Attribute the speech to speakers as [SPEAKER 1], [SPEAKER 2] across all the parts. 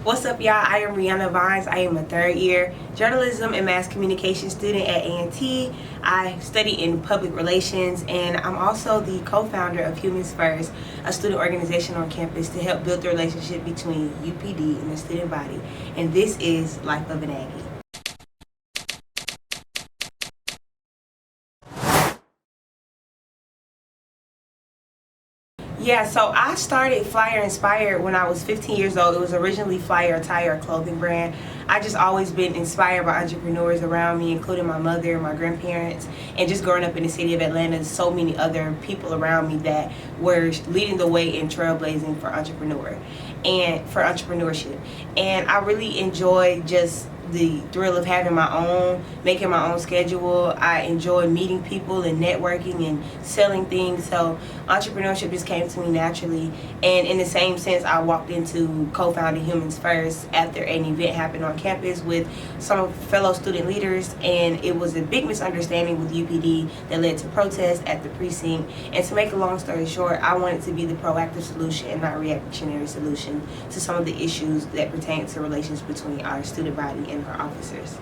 [SPEAKER 1] What's up, y'all? I am Rihanna Vines. I am a third-year journalism and mass communication student at A&T. I study in public relations, and I'm also the co-founder of Humans First, a student organization on campus to help build the relationship between UPD and the student body. And this is Life of an Aggie. Yeah, so I started Flyer Inspired when I was 15 years old. It was originally Flyer Attire, a clothing brand. I just always been inspired by entrepreneurs around me, including my mother, my grandparents, and just growing up in the city of Atlanta, so many other people around me that were leading the way in trailblazing for entrepreneurship. And I really enjoy just the thrill of having making my own schedule. I enjoy meeting people and networking and selling things. So entrepreneurship just came to me naturally. And in the same sense, I walked into co-founding Humans First after an event happened on campus with some fellow student leaders, and it was a big misunderstanding with UPD that led to protests at the precinct. And to make a long story short, I wanted to be the proactive solution and not reactionary solution to some of the issues that pertain to relations between our student body and our officers.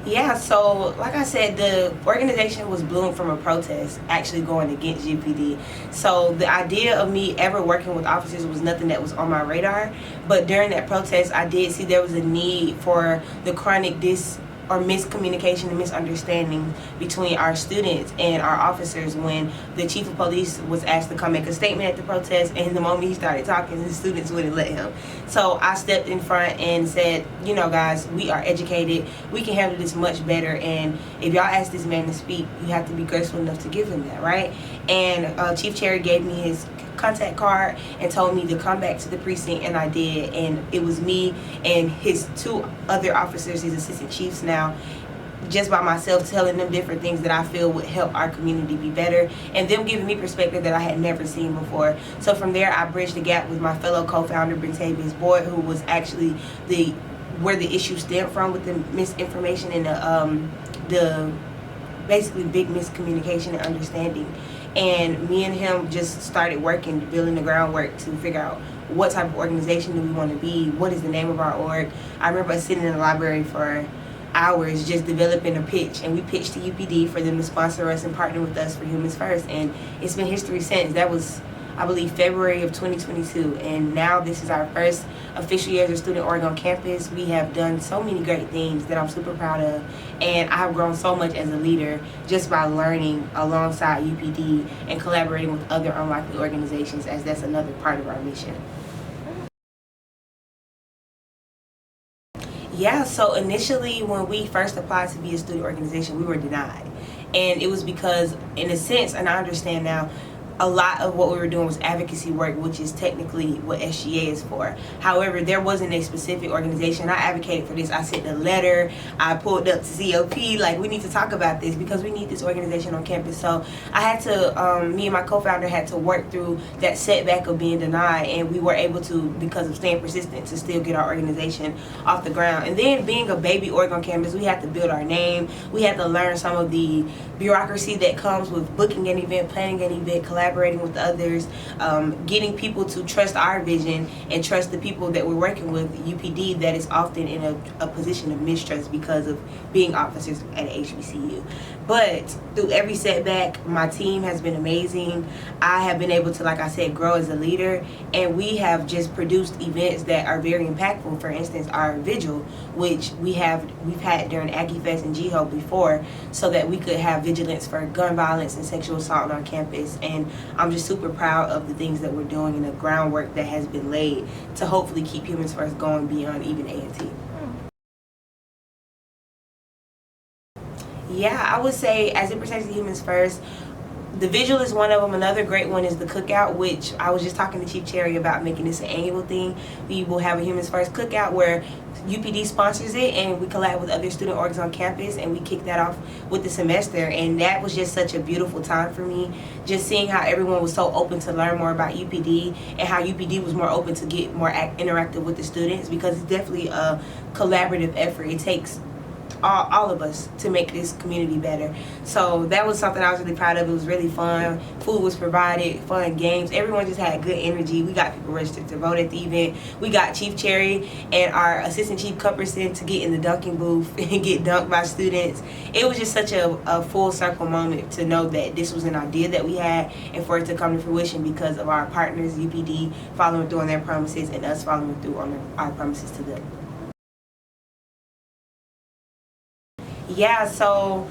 [SPEAKER 1] Yeah, so like I said, the organization was blooming from a protest actually going against UPD. So the idea of me ever working with officers was nothing that was on my radar. But during that protest, I did see there was a need for the chronic miscommunication and misunderstanding between our students and our officers when the chief of police was asked to come make a statement at the protest, and the moment he started talking, the students wouldn't let him. So I stepped in front and said, you know, guys, we are educated, we can handle this much better, and if y'all ask this man to speak, you have to be graceful enough to give him that, right? And Chief Cherry gave me his contact card and told me to come back to the precinct, and I did. And it was me and his two other officers, his assistant chiefs now, just by myself, telling them different things that I feel would help our community be better, and them giving me perspective that I had never seen before. So from there, I bridged the gap with my fellow co-founder Brentavious Boyd, who was actually where the issue stemmed from with the misinformation and the basically big miscommunication and understanding. And me and him just started working, building the groundwork to figure out what type of organization do we want to be, what is the name of our org. I remember us sitting in the library for hours just developing a pitch, and we pitched to UPD for them to sponsor us and partner with us for Humans First, and it's been history since. That was, I believe, February of 2022, and now this is our first official year as a student org on campus. We have done so many great things that I'm super proud of, and I have grown so much as a leader just by learning alongside UPD and collaborating with other unlikely organizations, as that's another part of our mission. Yeah, so initially when we first applied to be a student organization, we were denied. And it was because, in a sense, and I understand now, a lot of what we were doing was advocacy work, which is technically what A.G.G.I.E is for. However, there wasn't a specific organization. I advocated for this. I sent a letter. I pulled up to COP, like, we need to talk about this because we need this organization on campus. So I had to, me and my co-founder had to work through that setback of being denied, and we were able to, because of staying persistent, to still get our organization off the ground. And then being a baby org on campus, we had to build our name. We had to learn some of the bureaucracy that comes with booking an event, planning an event, collaborating with others, getting people to trust our vision and trust the people that we're working with, UPD, that is often in a position of mistrust because of being officers at HBCU. But through every setback, my team has been amazing. I have been able to, like I said, grow as a leader, and we have just produced events that are very impactful. For instance, our vigil, which we've had during A.G.G.I.E Fest and G.G.I.E before, so that we could have vigilance for gun violence and sexual assault on our campus. And I'm just super proud of the things that we're doing and the groundwork that has been laid to hopefully keep Humans First going beyond even A&T. Yeah, I would say, as it pertains to Humans First, the vigil is one of them. Another great one is the cookout, which I was just talking to Chief Cherry about making this an annual thing. We will have a Humans First cookout where UPD sponsors it, and we collab with other student orgs on campus, and we kick that off with the semester. And that was just such a beautiful time for me, just seeing how everyone was so open to learn more about UPD, and how UPD was more open to get more interactive with the students, because it's definitely a collaborative effort. It takes all of us to make this community better. So that was something I was really proud of. It was really fun. Food was provided, fun games. Everyone just had good energy. We got people registered to vote at the event. We got Chief Cherry and our Assistant Chief Cupperson to get in the dunking booth and get dunked by students. It was just such a full circle moment to know that this was an idea that we had, and for it to come to fruition because of our partners, UPD, following through on their promises and us following through on our promises to them. Yeah, so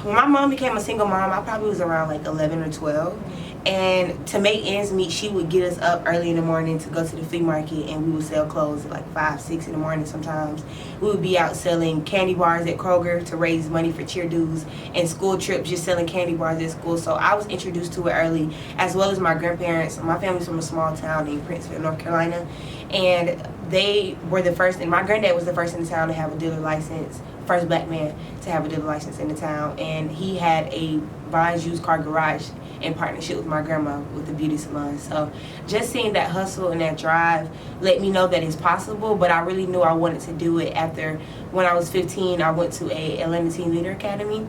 [SPEAKER 1] when my mom became a single mom, I probably was around like 11 or 12. And to make ends meet, she would get us up early in the morning to go to the flea market, and we would sell clothes at like 5, 6 in the morning sometimes. We would be out selling candy bars at Kroger to raise money for cheer dues, and school trips just selling candy bars at school. So I was introduced to it early, as well as my grandparents. My family's from a small town in Princeville, North Carolina, and they were the first, and my granddad was the first in the town to have a dealer license, first black man to have a dealer license in the town, and he had a Vines used car garage in partnership with my grandma with the beauty salon. So just seeing that hustle and that drive let me know that it's possible, but I really knew I wanted to do it after, when I was 15, I went to a Atlanta Teen Leader Academy,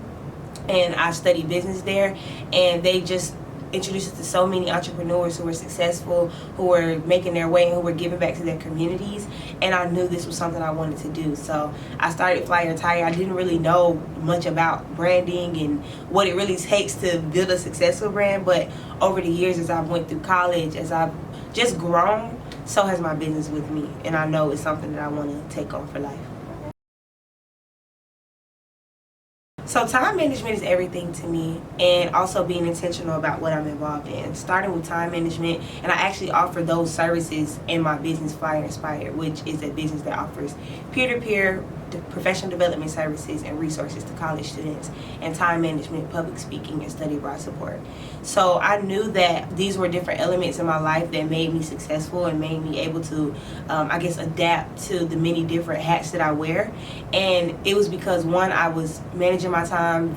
[SPEAKER 1] and I studied business there, and they just introduced us to so many entrepreneurs who were successful, who were making their way, and who were giving back to their communities, and I knew this was something I wanted to do. So I started Flyer Tire. I didn't really know much about branding and what it really takes to build a successful brand, but over the years, as I went through college, as I've just grown, so has my business with me, and I know it's something that I want to take on for life. So time management is everything to me, and also being intentional about what I'm involved in. Starting with time management, and I actually offer those services in my business, Flyer Inspired, which is a business that offers peer-to-peer professional development services and resources to college students, and time management, public speaking, and study abroad support. So I knew that these were different elements in my life that made me successful and made me able to, I guess, adapt to the many different hats that I wear. And it was because, one, I was managing my time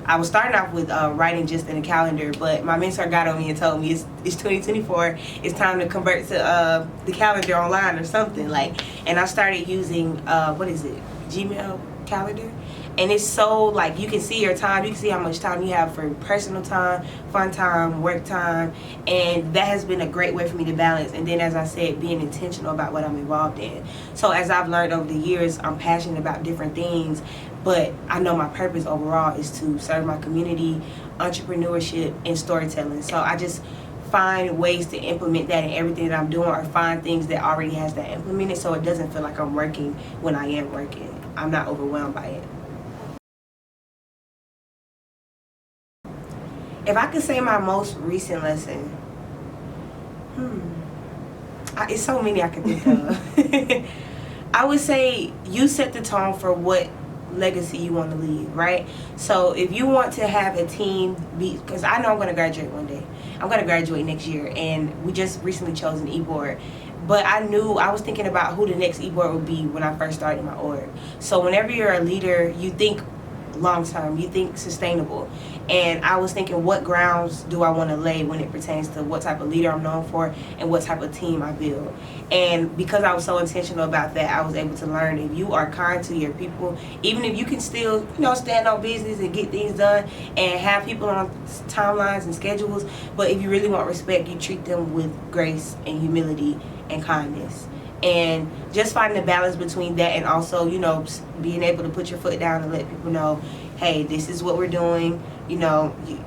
[SPEAKER 1] I was starting off with writing just in a calendar, but my mentor got on me and told me it's 2024, it's time to convert to the calendar online or something, and I started using Gmail calendar, and it's so, like, you can see your time, you can see how much time you have for personal time, fun time, work time, and that has been a great way for me to balance. And then, as I said, being intentional about what I'm involved in. So as I've learned over the years, I'm passionate about different things, but I know my purpose overall is to serve my community, entrepreneurship, and storytelling. So I just find ways to implement that in everything that I'm doing, or find things that already has that implemented, so it doesn't feel like I'm working when I am working. I'm not overwhelmed by it. If I could say my most recent lesson, it's so many I could think of. I would say you set the tone for what legacy you want to leave, right? So if you want to have a team, because I know I'm going to graduate one day. I'm going to graduate next year, and we just recently chose an e-board. But I was thinking about who the next e-board would be when I first started my org. So whenever you're a leader, you think long term, you think sustainable. And I was thinking, what grounds do I want to lay when it pertains to what type of leader I'm known for and what type of team I build? And because I was so intentional about that, I was able to learn, if you are kind to your people, even if you can still, stand on business and get things done and have people on timelines and schedules, but if you really want respect, you treat them with grace and humility and kindness. And just finding the balance between that, and also, being able to put your foot down and let people know, hey, this is what we're doing.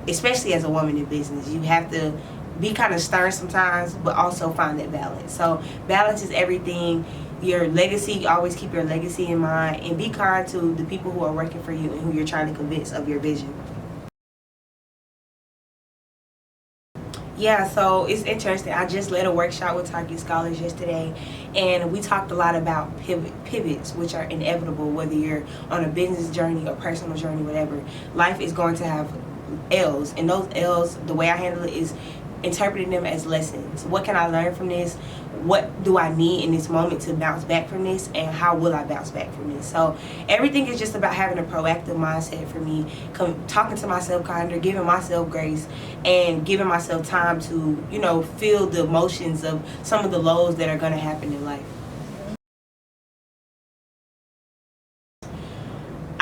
[SPEAKER 1] Especially as a woman in business, you have to be kind of stern sometimes, but also find that balance. So balance is everything. Your legacy, always keep your legacy in mind, and be kind to the people who are working for you and who you're trying to convince of your vision. Yeah, so it's interesting. I just led a workshop with Target Scholars yesterday, and we talked a lot about pivots, which are inevitable, whether you're on a business journey or personal journey, whatever. Life is going to have L's, and those L's, the way I handle it is interpreting them as lessons. What can I learn from this? What do I need in this moment to bounce back from this, and how will I bounce back from this? So everything is just about having a proactive mindset for me, talking to myself kinder, giving myself grace, and giving myself time to, feel the emotions of some of the lows that are going to happen in life.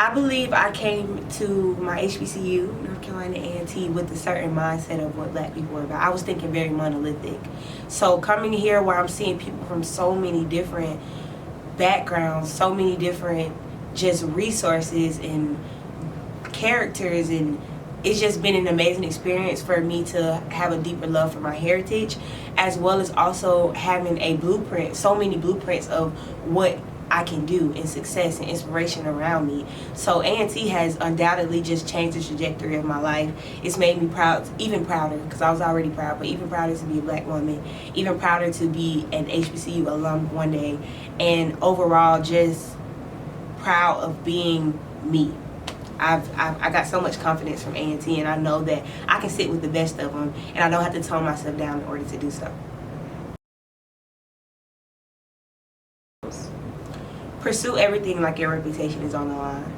[SPEAKER 1] I believe I came to my HBCU, North Carolina A&T, with a certain mindset of what black people were about. I was thinking very monolithic. So coming here where I'm seeing people from so many different backgrounds, so many different just resources and characters, and it's just been an amazing experience for me to have a deeper love for my heritage, as well as also having a blueprint, so many blueprints of what I can do in success and inspiration around me. So A&T has undoubtedly just changed the trajectory of my life. It's made me proud, even prouder, because I was already proud, but even prouder to be a black woman, even prouder to be an HBCU alum one day, and overall just proud of being me. I got so much confidence from A&T, and I know that I can sit with the best of them, and I don't have to tone myself down in order to do so. Pursue everything like your reputation is on the line.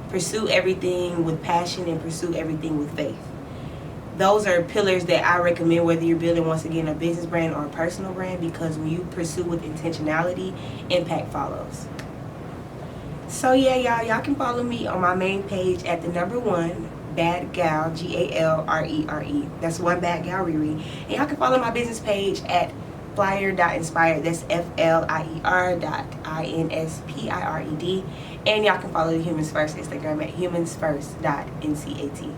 [SPEAKER 1] Pursue everything with passion and pursue everything with faith. Those are pillars that I recommend whether you're building, once again, a business brand or a personal brand, because when you pursue with intentionality, impact follows. So yeah, y'all can follow me on my main page at the number 1 Bad Gal, Galrere. That's one Bad Gal Riri. And y'all can follow my business page at flyer.inspired. That's FLIER.INSPIRED. And y'all can follow the Humans First Instagram at humansfirst.ncat.